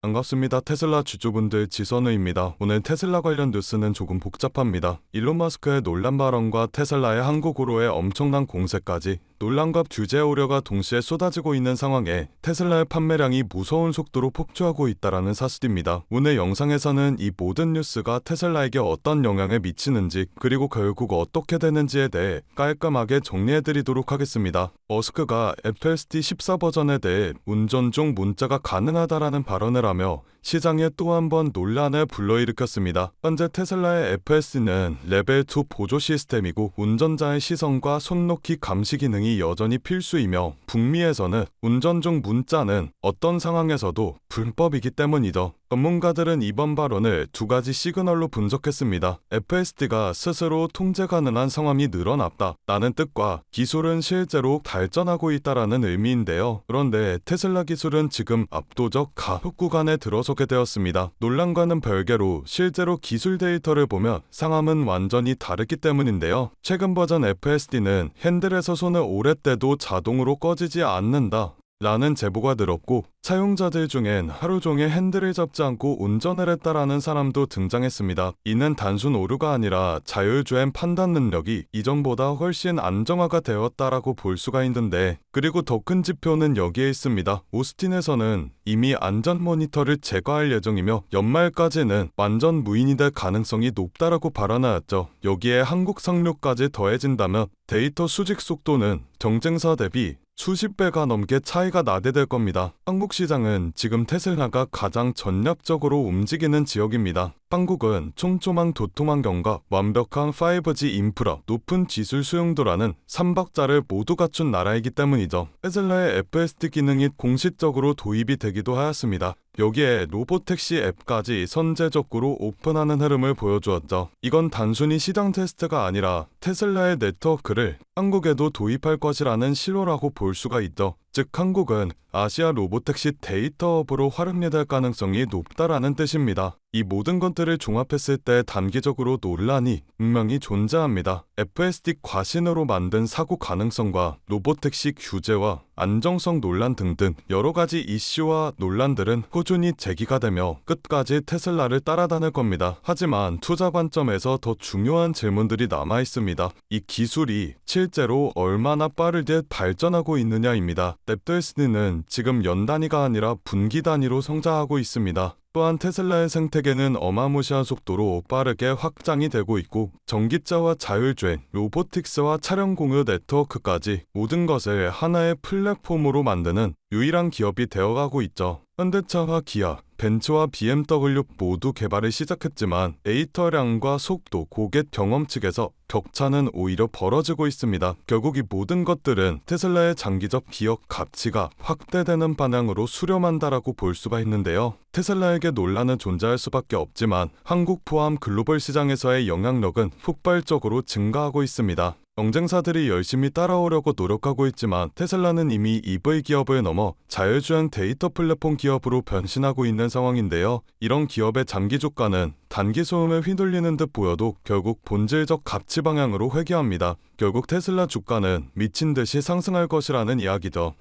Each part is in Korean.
반갑습니다. 테슬라 주주분들 지선우입니다. 오늘 테슬라 관련 뉴스는 조금 복잡합니다. 일론 머스크의 논란 발언과 테슬라의 한국으로의 엄청난 공세까지 논란과 규제 우려가 동시에 쏟아지고 있는 상황에 테슬라의 판매량이 무서운 속도로 폭주하고 있다는 사실입니다. 오늘 영상에서는 이 모든 뉴스가 테슬라에게 어떤 영향을 미치는지 그리고 결국 어떻게 되는지에 대해 깔끔하게 정리해드리도록 하겠습니다. 머스크가 FSD 14 버전에 대해 운전 중 문자가 가능하다라는 발언을 하며 시장에 또 한 번 논란을 불러일으켰습니다. 현재 테슬라의 FSD는 레벨 2 보조 시스템이고 운전자의 시선과 손놓기 감시 기능이 여전히 필수이며 북미에서는 운전 중 문자는 어떤 상황에서도 불법이기 때문이죠. 전문가들은 이번 발언을 두 가지 시그널로 분석했습니다. FSD가 스스로 통제 가능한 상황이 늘어났다 라는 뜻과 기술은 실제로 발전하고 있다라는 의미인데요. 그런데 테슬라 기술은 지금 압도적 가속 구간에 들어서게 되었습니다. 논란과는 별개로 실제로 기술 데이터를 보면 상황은 완전히 다르기 때문인데요. 최근 버전 FSD는 핸들에서 손을 오래 떼도 자동으로 꺼지지 않는다 라는 제보가 늘었고 사용자들 중엔 하루 종일 핸들을 잡지 않고 운전을 했다라는 사람도 등장했습니다. 이는 단순 오류가 아니라 자율주행 판단 능력이 이전보다 훨씬 안정화가 되었다라고 볼 수가 있는데, 그리고 더 큰 지표는 여기에 있습니다. 오스틴에서는 이미 안전 모니터를 제거할 예정이며 연말까지는 완전 무인이 될 가능성이 높다라고 발언하였죠. 여기에 한국 상륙까지 더해진다면 데이터 수집 속도는 경쟁사 대비 수십 배가 넘게 차이가 나게 될 겁니다. 한국 시장은 지금 테슬라가 가장 전략적으로 움직이는 지역입니다. 한국은 촘촘한 교통 환경과 완벽한 5G 인프라, 높은 기술 수용도라는 3박자를 모두 갖춘 나라이기 때문이죠. 테슬라의 FSD 기능이 공식적으로 도입이 되기도 하였습니다. 여기에 로보택시 앱까지 선제적으로 오픈하는 흐름을 보여주었죠. 이건 단순히 시장 테스트가 아니라 테슬라의 네트워크를 한국에도 도입할 것이라는 신호라고 볼 수가 있죠. 즉 한국은 아시아 로보택시 데이터업으로 활용될 가능성이 높다라는 뜻입니다. 이 모든 것들을 종합했을 때 단기적으로 논란이 분명히 존재합니다. FSD 과신으로 만든 사고 가능성과 로보택시 규제와 안정성 논란 등등 여러가지 이슈와 논란들은 꾸준히 제기가 되며 끝까지 테슬라를 따라다닐 겁니다. 하지만 투자 관점에서 더 중요한 질문들이 남아 있습니다. 이 기술이 실제로 얼마나 빠르게 발전하고 있느냐입니다. FSD는 지금 연 단위가 아니라 분기 단위로 성장하고 있습니다. 또한 테슬라의 생태계는 어마무시한 속도로 빠르게 확장이 되고 있고 전기차와 자율주행, 로보틱스와 차량 공유 네트워크까지 모든 것을 하나의 플랫폼으로 만드는 유일한 기업이 되어가고 있죠. 현대차와 기아, 벤츠와 BMW 모두 개발을 시작했지만 데이터량과 속도, 고객 경험 측에서 격차는 오히려 벌어지고 있습니다. 결국 이 모든 것들은 테슬라의 장기적 기업 가치가 확대되는 방향으로 수렴한다라고 볼 수가 있는데요. 테슬라에게 논란은 존재할 수밖에 없지만 한국 포함 글로벌 시장에서의 영향력은 폭발적으로 증가하고 있습니다. 경쟁사들이 열심히 따라오려고 노력하고 있지만 테슬라는 이미 EV 기업을 넘어 자율주행 데이터 플랫폼 기업으로 변신하고 있는 상황인데요. 이런 기업의 장기 주가는 단기 소음에 휘둘리는 듯 보여도 결국 본질적 가치 방향으로 회귀합니다. 결국 테슬라 주가는 미친 듯이 상승할 것이라는 이야기죠.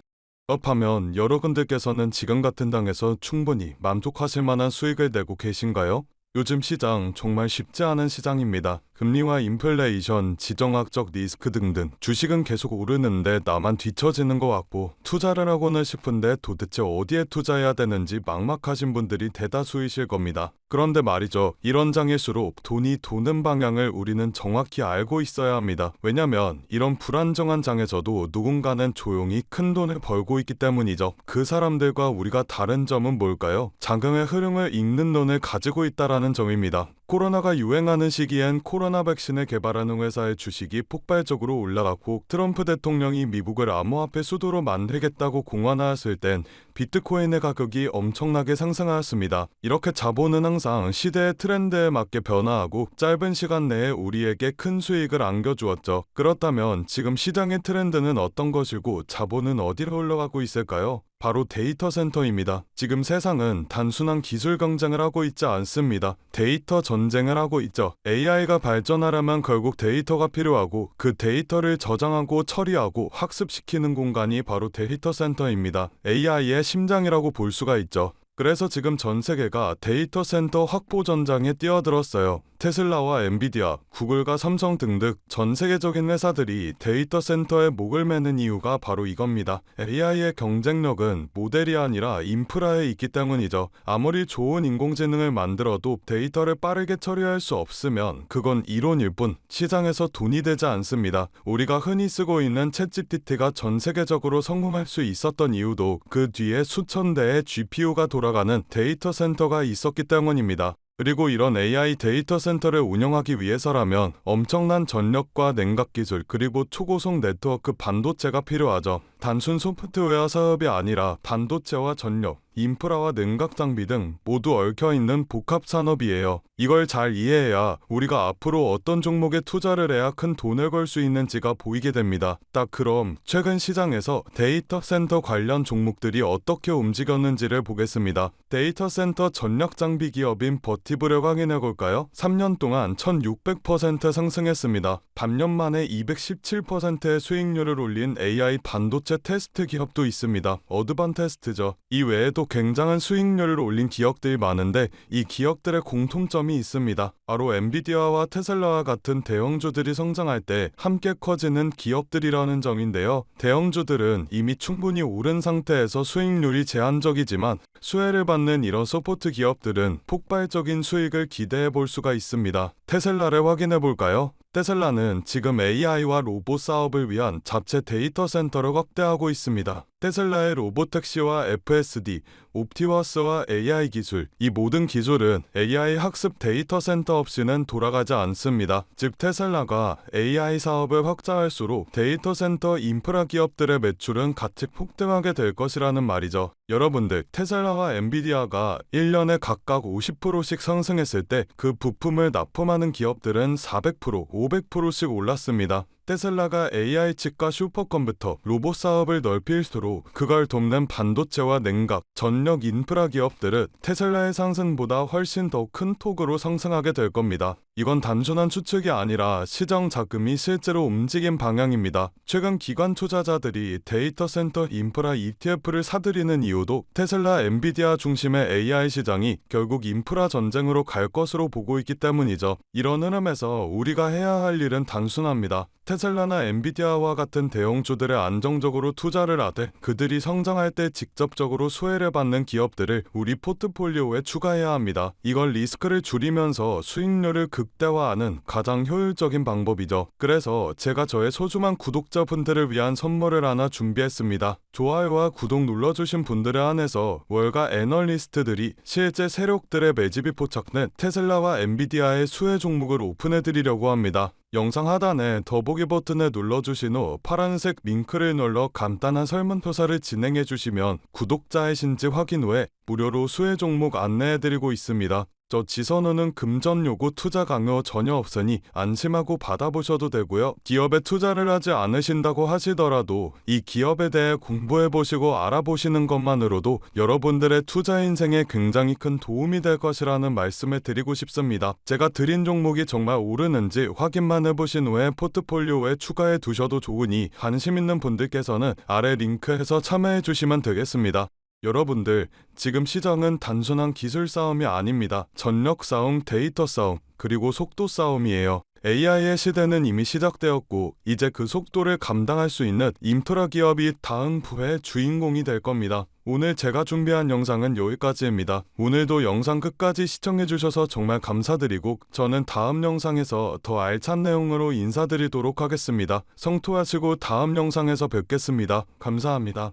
그렇다면 여러분들께서는 지금 같은 당에서 충분히 만족하실 만한 수익을 내고 계신가요? 요즘 시장 정말 쉽지 않은 시장입니다. 금리와 인플레이션, 지정학적 리스크 등등 주식은 계속 오르는데 나만 뒤처지는 것 같고 투자를 하고는 싶은데 도대체 어디에 투자해야 되는지 막막하신 분들이 대다수이실 겁니다. 그런데 말이죠. 이런 장일수록 돈이 도는 방향을 우리는 정확히 알고 있어야 합니다. 왜냐면 이런 불안정한 장에서도 누군가는 조용히 큰 돈을 벌고 있기 때문이죠. 그 사람들과 우리가 다른 점은 뭘까요? 자금의 흐름을 읽는 눈을 가지고 있다라는 점입니다. 코로나가 유행하는 시기엔 코로나 백신을 개발하는 회사의 주식이 폭발적으로 올라갔고 트럼프 대통령이 미국을 암호화폐 수도로 만들겠다고 공언하였을 땐 비트코인의 가격이 엄청나게 상승하였습니다. 이렇게 자본은 항상 시대의 트렌드에 맞게 변화하고 짧은 시간 내에 우리에게 큰 수익을 안겨주었죠. 그렇다면 지금 시장의 트렌드는 어떤 것이고 자본은 어디로 흘러가고 있을까요? 바로 데이터 센터입니다. 지금 세상은 단순한 기술 경쟁을 하고 있지 않습니다. 데이터 전쟁을 하고 있죠. AI가 발전하려면 결국 데이터가 필요하고 그 데이터를 저장하고 처리하고 학습시키는 공간이 바로 데이터 센터입니다. AI의 심장이라고 볼 수가 있죠. 그래서 지금 전 세계가 데이터 센터 확보 전장에 뛰어들었어요. 테슬라와 엔비디아, 구글과 삼성 등등 전 세계적인 회사들이 데이터 센터에 목을 매는 이유가 바로 이겁니다. AI의 경쟁력은 모델이 아니라 인프라에 있기 때문이죠. 아무리 좋은 인공지능을 만들어도 데이터를 빠르게 처리할 수 없으면 그건 이론일 뿐 시장에서 돈이 되지 않습니다. 우리가 흔히 쓰고 있는 챗GPT가 전 세계적으로 성공할 수 있었던 이유도 그 뒤에 수천 대의 GPU가 돌아가는 데이터 센터가 있었기 때문입니다. 그리고 이런 AI 데이터 센터를 운영하기 위해서라면 엄청난 전력과 냉각 기술 그리고 초고속 네트워크 반도체가 필요하죠. 단순 소프트웨어 사업이 아니라 반도체와 전력, 인프라와 냉각 장비 등 모두 얽혀있는 복합 산업이에요. 이걸 잘 이해해야 우리가 앞으로 어떤 종목에 투자를 해야 큰 돈을 벌 수 있는지가 보이게 됩니다. 딱 그럼 최근 시장에서 데이터 센터 관련 종목들이 어떻게 움직였는지를 보겠습니다. 데이터 센터 전력 장비 기업인 버티브를 확인해 볼까요? 3년 동안 1600% 상승했습니다. 반년 만에 217%의 수익률을 올린 AI 반도체 테스트 기업도 있습니다. 어드반테스트죠. 이 외에도 굉장한 수익률을 올린 기업들이 많은데 이 기업들의 공통점이 있습니다. 바로 엔비디아와 테슬라와 같은 대형주들이 성장할 때 함께 커지는 기업들이라는 점인데요. 대형주들은 이미 충분히 오른 상태에서 수익률이 제한적이지만 수혜를 받는 이런 서포트 기업들은 폭발적인 수익을 기대해 볼 수가 있습니다. 테슬라를 확인해 볼까요? 테슬라는 지금 AI와 로봇 사업을 위한 자체 데이터 센터를 확대하고 있습니다. 테슬라의 로보택시와 FSD, 옵티머스와 AI 기술, 이 모든 기술은 AI 학습 데이터 센터 없이는 돌아가지 않습니다. 즉 테슬라가 AI 사업을 확장할수록 데이터 센터 인프라 기업들의 매출은 같이 폭등하게 될 것이라는 말이죠. 여러분들, 테슬라와 엔비디아가 1년에 각각 50%씩 상승했을 때 그 부품을 납품하는 기업들은 400%, 500%씩 올랐습니다. 테슬라가 AI 칩과 슈퍼컴퓨터, 로봇 사업을 넓힐수록 그걸 돕는 반도체와 냉각, 전력 인프라 기업들은 테슬라의 상승보다 훨씬 더 큰 폭으로 상승하게 될 겁니다. 이건 단순한 추측이 아니라 시장 자금이 실제로 움직인 방향입니다. 최근 기관 투자자들이 데이터 센터 인프라 ETF를 사들이는 이유도 테슬라, 엔비디아 중심의 AI 시장이 결국 인프라 전쟁으로 갈 것으로 보고 있기 때문이죠. 이런 흐름에서 우리가 해야 할 일은 단순합니다. 테슬라나 엔비디아와 같은 대형주들에 안정적으로 투자를 하되 그들이 성장할 때 직접적으로 수혜를 받는 기업들을 우리 포트폴리오에 추가해야 합니다. 이걸 리스크를 줄이면서 수익률을 극대화하는 가장 효율적인 방법이죠. 그래서 제가 저의 소중한 구독자분들을 위한 선물을 하나 준비했습니다. 좋아요와 구독 눌러주신 분들에 한해서 월가 애널리스트들이 실제 세력들의 매집이 포착된 테슬라와 엔비디아의 수혜 종목을 오픈해드리려고 합니다. 영상 하단에 더보기 버튼을 눌러주신 후 파란색 링크를 눌러 간단한 설문조사를 진행해주시면 구독자이신지 확인 후에 무료로 수혜 종목 안내해드리고 있습니다. 저 지선우는 금전 요구 투자 강요 전혀 없으니 안심하고 받아보셔도 되고요. 기업에 투자를 하지 않으신다고 하시더라도 이 기업에 대해 공부해보시고 알아보시는 것만으로도 여러분들의 투자 인생에 굉장히 큰 도움이 될 것이라는 말씀을 드리고 싶습니다. 제가 드린 종목이 정말 오르는지 확인만 해보신 후에 포트폴리오에 추가해 두셔도 좋으니 관심 있는 분들께서는 아래 링크에서 참여해 주시면 되겠습니다. 여러분들, 지금 시장은 단순한 기술 싸움이 아닙니다. 전력 싸움, 데이터 싸움, 그리고 속도 싸움이에요. AI의 시대는 이미 시작되었고 이제 그 속도를 감당할 수 있는 인프라 기업이 다음 부의 주인공이 될 겁니다. 오늘 제가 준비한 영상은 여기까지입니다. 오늘도 영상 끝까지 시청해주셔서 정말 감사드리고 저는 다음 영상에서 더 알찬 내용으로 인사드리도록 하겠습니다. 성투하시고 다음 영상에서 뵙겠습니다. 감사합니다.